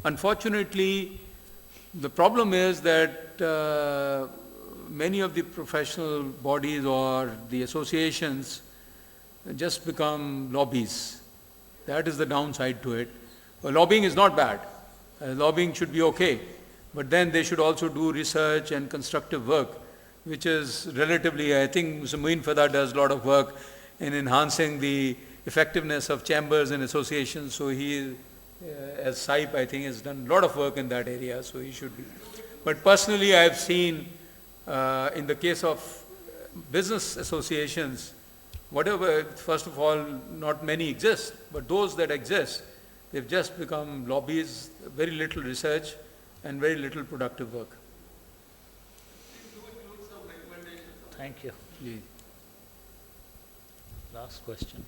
Unfortunately, the problem is that many of the professional bodies or the associations just become lobbies. That is the downside to it. Lobbying is not bad. Lobbying should be okay. But then they should also do research and constructive work, which is relatively, I think Mr. Muin Fada does a lot of work in enhancing the effectiveness of chambers and associations. So he, as SAIP, I think, has done a lot of work in that area, so he should be. But personally, I have seen in the case of business associations, whatever, first of all, not many exist, but those that exist, they've just become lobbies, very little research and very little productive work. Thank you. Yeah. Last question.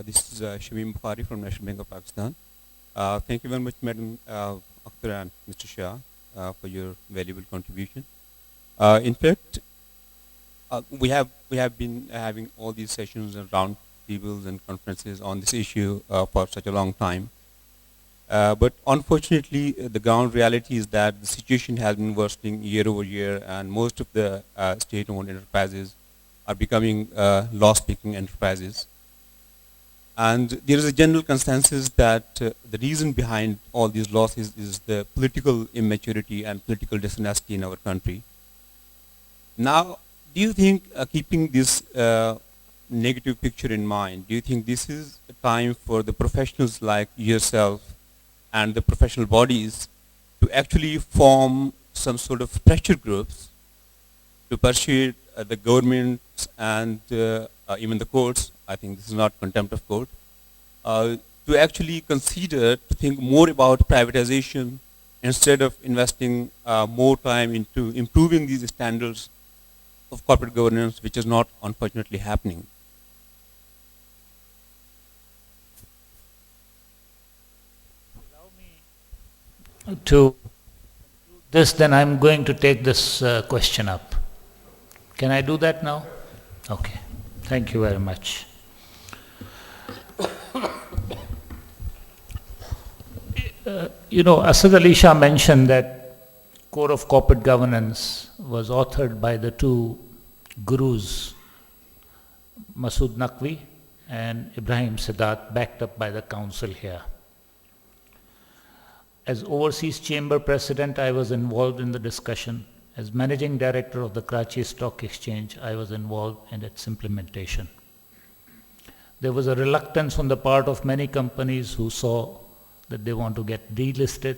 This is Shamim Bukhari from National Bank of Pakistan. Thank you very much, Madam Akhtar and Mr. Shah, for your valuable contribution. In fact, we have been having all these sessions and round tables and conferences on this issue for such a long time. But unfortunately, the ground reality is that the situation has been worsening year over year, and most of the state-owned enterprises are becoming loss-making enterprises. And there is a general consensus that the reason behind all these losses is the political immaturity and political dishonesty in our country. Now, do you think, keeping this negative picture in mind, do you think this is a time for the professionals like yourself and the professional bodies to actually form some sort of pressure groups to persuade the governments and even the courts, I think this is not contempt of court, to actually consider to think more about privatization instead of investing more time into improving these standards of corporate governance, which is not unfortunately happening? Allow me to this, then I'm going to take this question up. Can I do that now? Okay. Thank you very much. Asad Ali Shah mentioned that Code of Corporate Governance was authored by the two gurus, Masood Naqvi and Ibrahim Sadat, backed up by the council here. As Overseas Chamber President, I was involved in the discussion. As Managing Director of the Karachi Stock Exchange, I was involved in its implementation. There was a reluctance on the part of many companies who saw that they want to get delisted.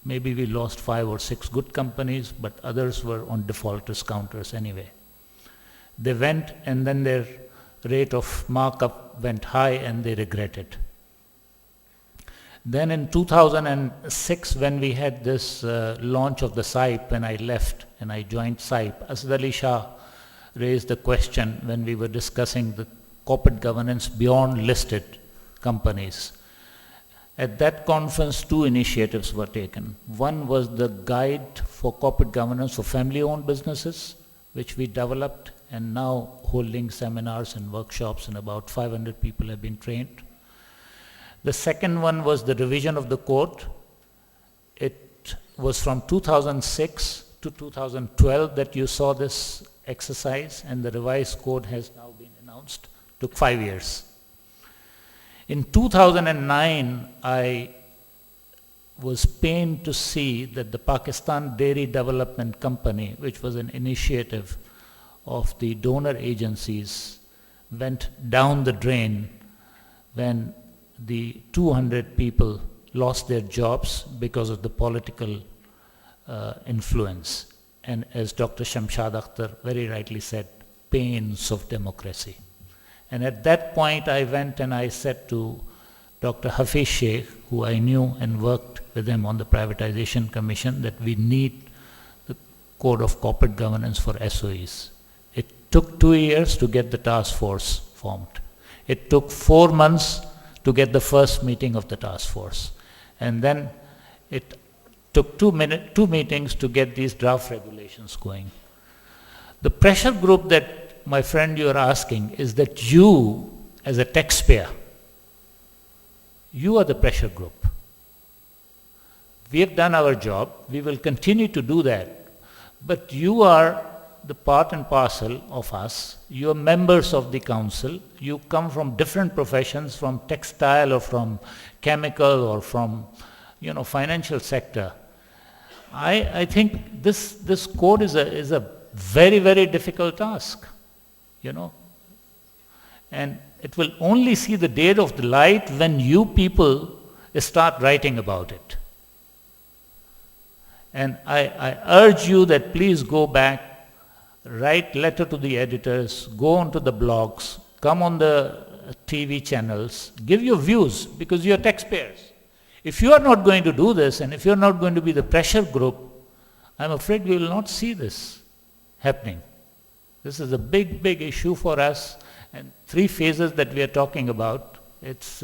Maybe we lost 5 or 6 good companies, but others were on defaulters counters anyway. They went, and then their rate of markup went high and they regretted. Then in 2006, when we had this launch of the SAIP, when I left and I joined SAIP, Asad Ali Shah raised the question when we were discussing the corporate governance beyond listed companies. At that conference, 2 initiatives were taken. One was the guide for corporate governance for family-owned businesses, which we developed and now holding seminars and workshops, and about 500 people have been trained. The second one was the revision of the code. It was from 2006 to 2012 that you saw this exercise, and the revised code has now been announced. Took 5 years. In 2009, I was pained to see that the Pakistan Dairy Development Company, which was an initiative of the donor agencies, went down the drain when the 200 people lost their jobs because of the political influence. And as Dr. Shamshad Akhtar very rightly said, pains of democracy. And at that point I went and I said to Dr. Hafiz Sheikh, who I knew and worked with him on the Privatization Commission, that we need the Code of Corporate Governance for SOEs. It took 2 years to get the task force formed. It took 4 months to get the first meeting of the task force. And then it took 2 meetings to get these draft regulations going. The pressure group that, my friend, you are asking, is that you, as a taxpayer, you are the pressure group. We have done our job. We will continue to do that. But you are the part and parcel of us. You are members of the council. You come from different professions, from textile or from chemical or from, financial sector. I think this code is a very, very difficult task, And it will only see the day of the light when you people start writing about it. And I urge you that please go back, write letter to the editors, go onto the blogs, come on the TV channels, give your views because you're taxpayers. If you are not going to do this and if you're not going to be the pressure group, I'm afraid we will not see this happening. This is a big, big issue for us, and 3 phases that we are talking about. It's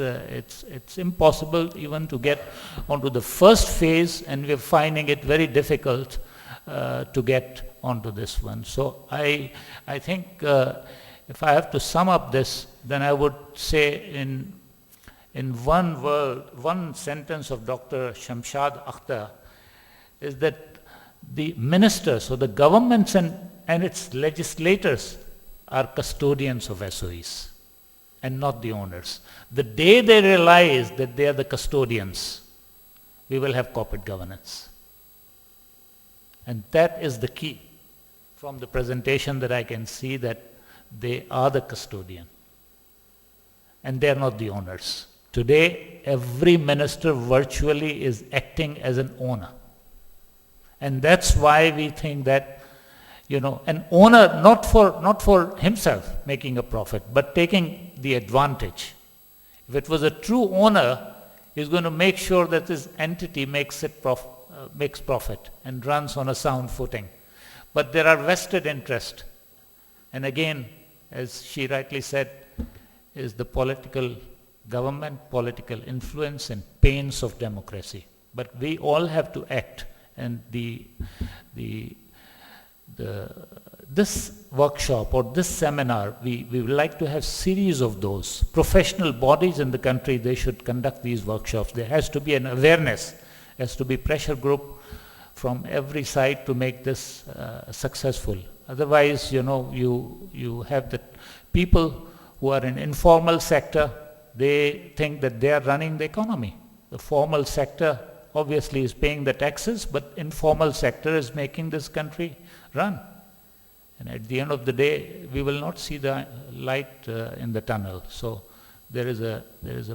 impossible even to get onto the first phase, and we're finding it very difficult to get onto this one. So I think if I have to sum up this, then I would say in one sentence of Dr. Shamshad Akhtar is that the ministers or the governments and its legislators are custodians of SOEs and not the owners. The day they realize that they are the custodians, we will have corporate governance. And that is the key from the presentation that I can see, that they are the custodian and they are not the owners. Today, every minister virtually is acting as an owner. And that's why we think that an owner not for himself making a profit, but taking the advantage. If it was a true owner, he's going to make sure that this entity makes profit and runs on a sound footing. But there are vested interests. And again, as she rightly said, is the political government, political influence and pains of democracy. But we all have to act, and this workshop or this seminar, we would like to have series of those. Professional bodies in the country, they should conduct these workshops. There has to be an awareness, has to be pressure group from every side to make this successful. Otherwise, you have the people who are in informal sector, they think that they are running the economy. The formal sector obviously is paying the taxes, but informal sector is making this country run. And at the end of the day, we will not see the light in the tunnel. So there is a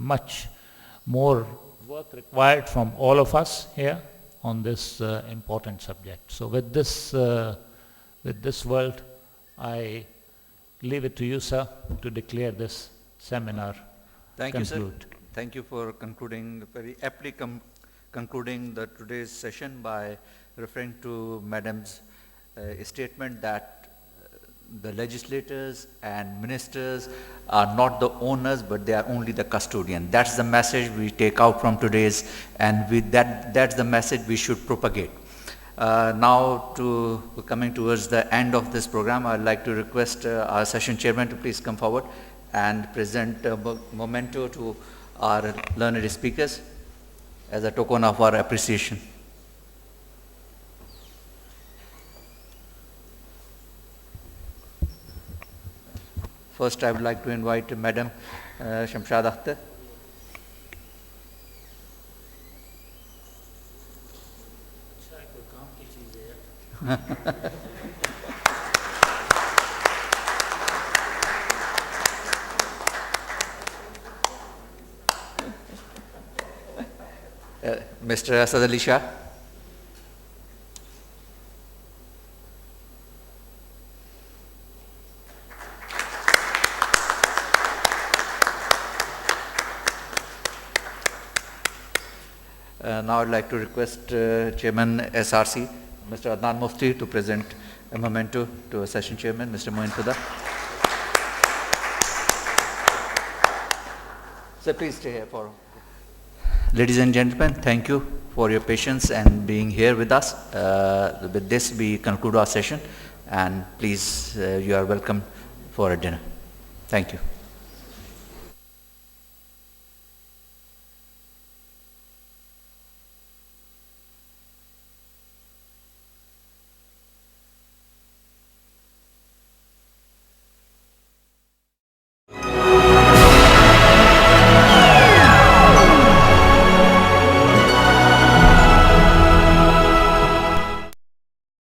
much more work required from all of us here on this important subject. So with this world, I leave it to you, sir, to declare this seminar. Thank conclude. You, sir. Thank you for concluding, very aptly concluding today's session by referring to Madam's statement that the legislators and ministers are not the owners, but they are only the custodian. That's the message we take out from today's, and that's the message we should propagate. Now, coming towards the end of this program, I'd like to request our session chairman to please come forward and present a memento to our learned speakers as a token of our appreciation. First, I would like to invite Madam Shamshad Akhtar. Mr. Asad Ali Shah. Now I'd like to request Chairman SRC, Mr. Adnan Mufti, to present a memento to a session chairman, Mr. Moin Khuda. So please stay here for. Ladies and gentlemen, thank you for your patience and being here with us. With this, we conclude our session, and please, you are welcome for a dinner. Thank you.